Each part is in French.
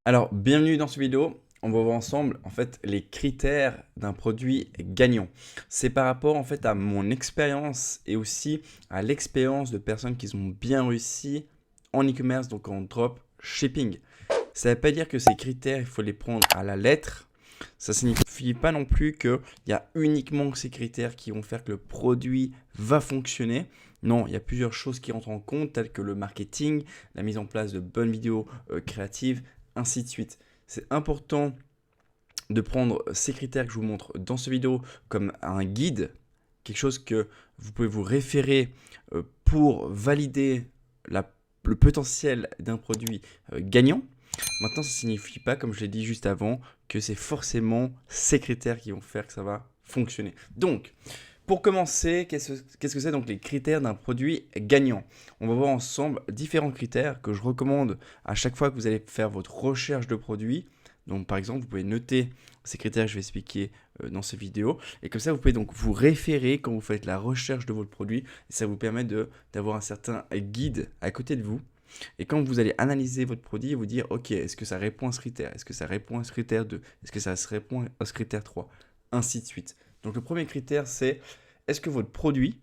Alors, bienvenue dans cette vidéo. On va voir ensemble en fait les critères d'un produit gagnant. C'est par rapport en fait à mon expérience et aussi à l'expérience de personnes qui ont bien réussi en e-commerce, donc en drop shipping. Ça ne veut pas dire que ces critères, il faut les prendre à la lettre. Ça ne signifie pas non plus qu'il y a uniquement ces critères qui vont faire que le produit va fonctionner. Non, il y a plusieurs choses qui rentrent en compte, telles que le marketing, la mise en place de bonnes vidéos créatives, ainsi de suite. C'est important de prendre ces critères que je vous montre dans cette vidéo comme un guide, quelque chose que vous pouvez vous référer pour valider le potentiel d'un produit gagnant. Maintenant, ça ne signifie pas, comme je l'ai dit juste avant, que c'est forcément ces critères qui vont faire que ça va fonctionner. Donc, pour commencer, qu'est-ce que c'est donc les critères d'un produit gagnant? On va voir ensemble différents critères que je recommande à chaque fois que vous allez faire votre recherche de produit. Donc par exemple, vous pouvez noter ces critères que je vais expliquer dans cette vidéo. Et comme ça, vous pouvez donc vous référer quand vous faites la recherche de votre produit. Et ça vous permet d'avoir un certain guide à côté de vous. Et quand vous allez analyser votre produit, vous dire, OK, est-ce que ça répond à ce critère? Est-ce que ça répond à ce critère 2? Est-ce que ça se répond à ce critère 3? Ainsi de suite. Donc le premier critère, c'est est-ce que votre produit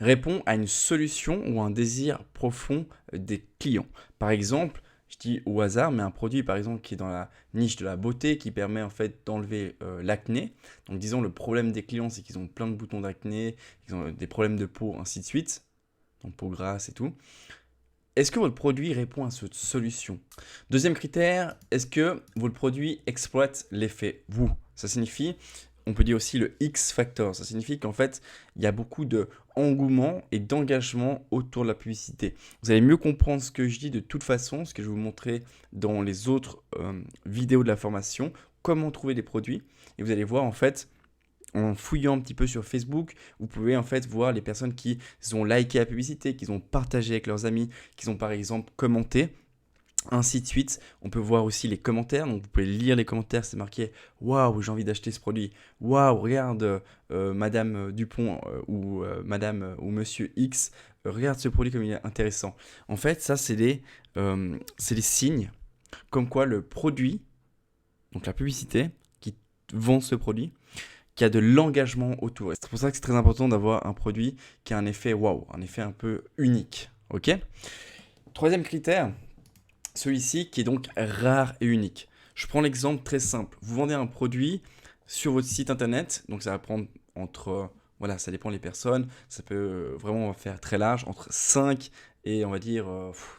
répond à une solution ou un désir profond des clients? Par exemple, je dis au hasard, mais un produit par exemple qui est dans la niche de la beauté, qui permet en fait d'enlever l'acné. Donc disons le problème des clients, c'est qu'ils ont plein de boutons d'acné, ils ont des problèmes de peau, ainsi de suite, donc peau grasse et tout. Est-ce que votre produit répond à cette solution? Deuxième critère, est-ce que votre produit exploite l'effet vous? Ça signifie, on peut dire aussi le X factor. Ça signifie qu'en fait, il y a beaucoup de engouement et d'engagement autour de la publicité. Vous allez mieux comprendre ce que je dis de toute façon, ce que je vais vous montrer dans les autres vidéos de la formation, comment trouver des produits. Et vous allez voir en fait, en fouillant un petit peu sur Facebook, vous pouvez en fait voir les personnes qui ont liké la publicité, qui ont partagé avec leurs amis, qui ont par exemple commenté, ainsi de suite. On peut voir aussi les commentaires, donc vous pouvez lire les commentaires, c'est marqué waouh, j'ai envie d'acheter ce produit. Waouh, regarde Madame Dupont ou Madame ou Monsieur X, regarde ce produit comme il est intéressant. En fait, ça c'est les signes comme quoi le produit, donc la publicité qui vend ce produit, qui a de l'engagement autour. Et c'est pour ça que c'est très important d'avoir un produit qui a un effet waouh, un effet un peu unique. Ok? Troisième critère, celui-ci qui est donc rare et unique. Je prends l'exemple très simple. Vous vendez un produit sur votre site internet, donc ça va prendre voilà, ça dépend des personnes, ça peut vraiment faire très large, entre 5 et on va dire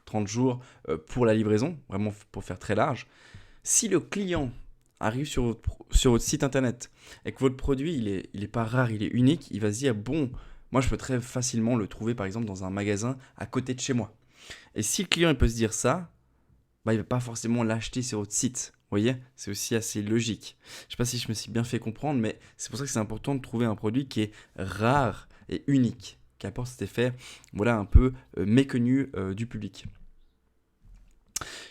30 jours pour la livraison, vraiment pour faire très large. Si le client arrive sur votre site internet et que votre produit il est pas rare, il est unique, il va se dire bon, moi je peux très facilement le trouver par exemple dans un magasin à côté de chez moi. Et si le client il peut se dire ça, bah, il va pas forcément l'acheter sur votre site. Vous voyez, c'est aussi assez logique. Je sais pas si je me suis bien fait comprendre, mais c'est pour ça que c'est important de trouver un produit qui est rare et unique, qui apporte cet effet, voilà, un peu méconnu du public.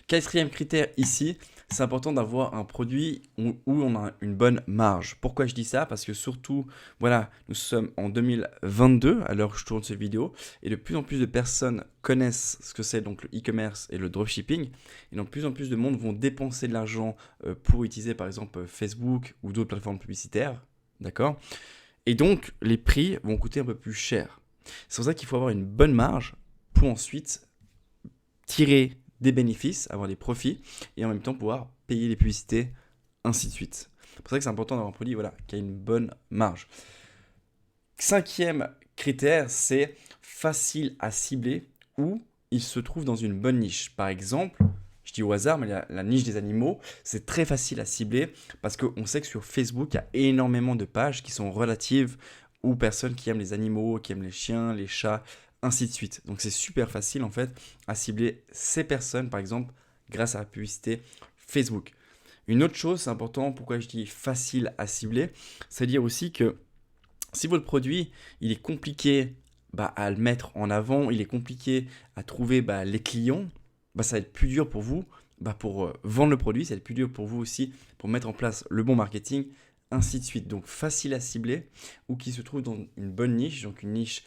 Quatrième critère ici, c'est important d'avoir un produit où on a une bonne marge. Pourquoi je dis ça? Parce que surtout, voilà, nous sommes en 2022 à l'heure où je tourne cette vidéo et de plus en plus de personnes connaissent ce que c'est donc le e-commerce et le dropshipping. Et donc, de plus en plus de monde vont dépenser de l'argent pour utiliser par exemple Facebook ou d'autres plateformes publicitaires. D'accord? Et donc, les prix vont coûter un peu plus cher. C'est pour ça qu'il faut avoir une bonne marge pour ensuite tirer des bénéfices, avoir des profits et en même temps pouvoir payer les publicités, ainsi de suite. C'est pour ça que c'est important d'avoir un produit voilà, qui a une bonne marge. Cinquième critère, c'est facile à cibler ou il se trouve dans une bonne niche. Par exemple, je dis au hasard, mais la niche des animaux, c'est très facile à cibler parce qu'on sait que sur Facebook, il y a énormément de pages qui sont relatives aux personnes qui aiment les animaux, qui aiment les chiens, les chats, ainsi de suite. Donc c'est super facile en fait à cibler ces personnes, par exemple, grâce à la publicité Facebook. Une autre chose, c'est important, pourquoi je dis facile à cibler, c'est dire aussi que si votre produit, il est compliqué à le mettre en avant, il est compliqué à trouver les clients, ça va être plus dur pour vous pour vendre le produit, ça va être plus dur pour vous aussi pour mettre en place le bon marketing, ainsi de suite. Donc facile à cibler ou qui se trouve dans une bonne niche, donc une niche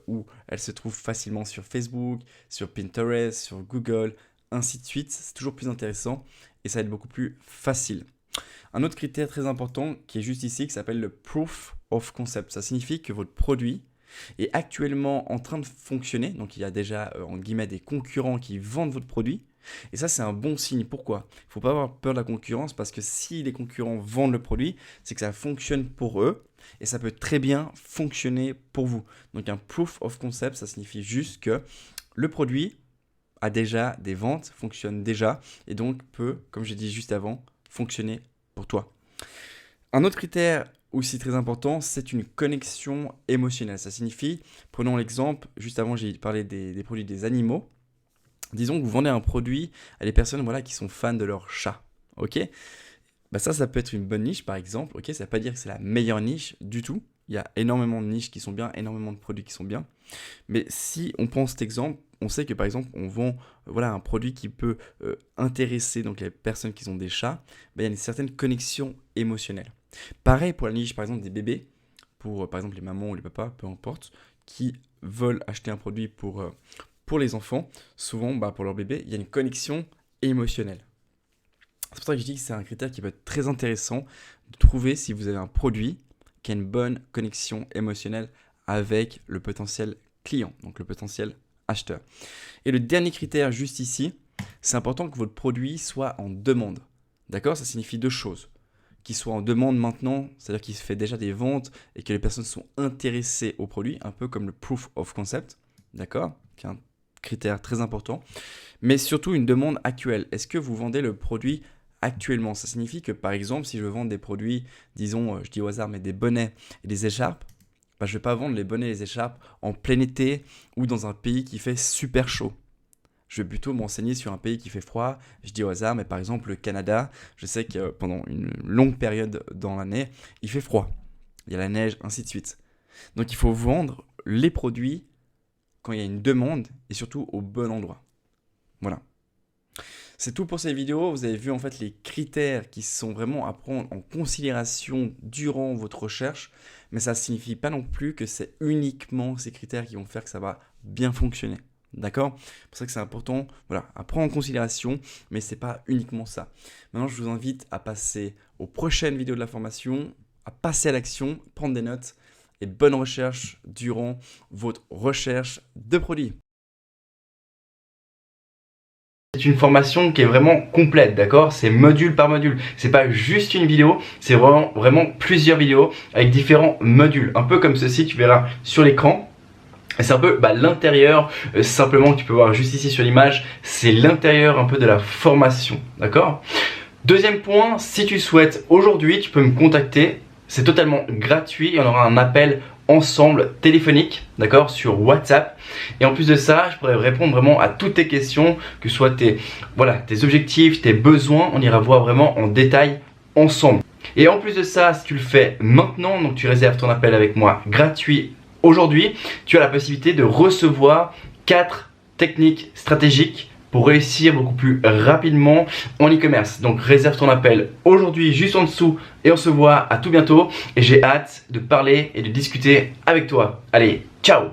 où elle se trouve facilement sur Facebook, sur Pinterest, sur Google, ainsi de suite. C'est toujours plus intéressant et ça va être beaucoup plus facile. Un autre critère très important qui est juste ici, qui s'appelle le proof of concept. Ça signifie que votre produit est actuellement en train de fonctionner. Donc, il y a déjà, en guillemets, des concurrents qui vendent votre produit. Et ça, c'est un bon signe. Pourquoi? Il ne faut pas avoir peur de la concurrence parce que si les concurrents vendent le produit, c'est que ça fonctionne pour eux et ça peut très bien fonctionner pour vous. Donc, un proof of concept, ça signifie juste que le produit a déjà des ventes, fonctionne déjà et donc peut, comme j'ai dit juste avant, fonctionner pour toi. Un autre critère aussi très important, c'est une connexion émotionnelle. Ça signifie, prenons l'exemple, juste avant j'ai parlé des produits des animaux. Disons que vous vendez un produit à des personnes qui sont fans de leur chat. Ok? Ça peut être une bonne niche par exemple. Ok? Ça ne veut pas dire que c'est la meilleure niche du tout. Il y a énormément de niches qui sont bien, énormément de produits qui sont bien. Mais si on prend cet exemple, on sait que par exemple, on vend un produit qui peut intéresser donc, les personnes qui ont des chats. Il y a une certaine connexion émotionnelle. Pareil pour la niche par exemple des bébés, pour par exemple les mamans ou les papas, peu importe, qui veulent acheter un produit pour les enfants. Souvent, pour leur bébé, il y a une connexion émotionnelle. C'est pour ça que je dis que c'est un critère qui peut être très intéressant de trouver si vous avez un produit qui a une bonne connexion émotionnelle avec le potentiel client, donc le potentiel acheteur. Et le dernier critère juste ici, c'est important que votre produit soit en demande. D'accord? Ça signifie deux choses. Qu'il soit en demande maintenant, c'est-à-dire qu'il fait déjà des ventes et que les personnes sont intéressées au produit, un peu comme le proof of concept. D'accord? Qui est un critère très important. Mais surtout une demande actuelle. Est-ce que vous vendez le produit actuellement? Ça signifie que par exemple, si je vends des produits, disons, je dis au hasard, mais des bonnets et des écharpes, je ne vais pas vendre les bonnets et les écharpes en plein été ou dans un pays qui fait super chaud. Je vais plutôt m'enseigner sur un pays qui fait froid. Je dis au hasard, mais par exemple le Canada, je sais que pendant une longue période dans l'année, il fait froid. Il y a la neige, ainsi de suite. Donc il faut vendre les produits quand il y a une demande et surtout au bon endroit. Voilà. C'est tout pour cette vidéo. Vous avez vu en fait les critères qui sont vraiment à prendre en considération durant votre recherche. Mais ça ne signifie pas non plus que c'est uniquement ces critères qui vont faire que ça va bien fonctionner. D'accord? C'est pour ça que c'est important à prendre en considération, mais ce n'est pas uniquement ça. Maintenant, je vous invite à passer aux prochaines vidéos de la formation, à passer à l'action, prendre des notes et bonne recherche durant votre recherche de produits. C'est une formation qui est vraiment complète, d'accord? C'est module par module. C'est pas juste une vidéo, c'est vraiment plusieurs vidéos avec différents modules. Un peu comme ceci, tu verras sur l'écran. C'est un peu l'intérieur, simplement que tu peux voir juste ici sur l'image, c'est l'intérieur un peu de la formation, d'accord? Deuxième point, si tu souhaites aujourd'hui, tu peux me contacter, c'est totalement gratuit, on aura un appel ensemble téléphonique, d'accord, sur WhatsApp. Et en plus de ça, je pourrais répondre vraiment à toutes tes questions, que ce soit tes objectifs, tes besoins, on ira voir vraiment en détail ensemble. Et en plus de ça, si tu le fais maintenant, donc tu réserves ton appel avec moi gratuit aujourd'hui, tu as la possibilité de recevoir 4 techniques stratégiques pour réussir beaucoup plus rapidement en e-commerce. Donc réserve ton appel aujourd'hui juste en dessous et on se voit à tout bientôt. Et j'ai hâte de parler et de discuter avec toi. Allez, ciao!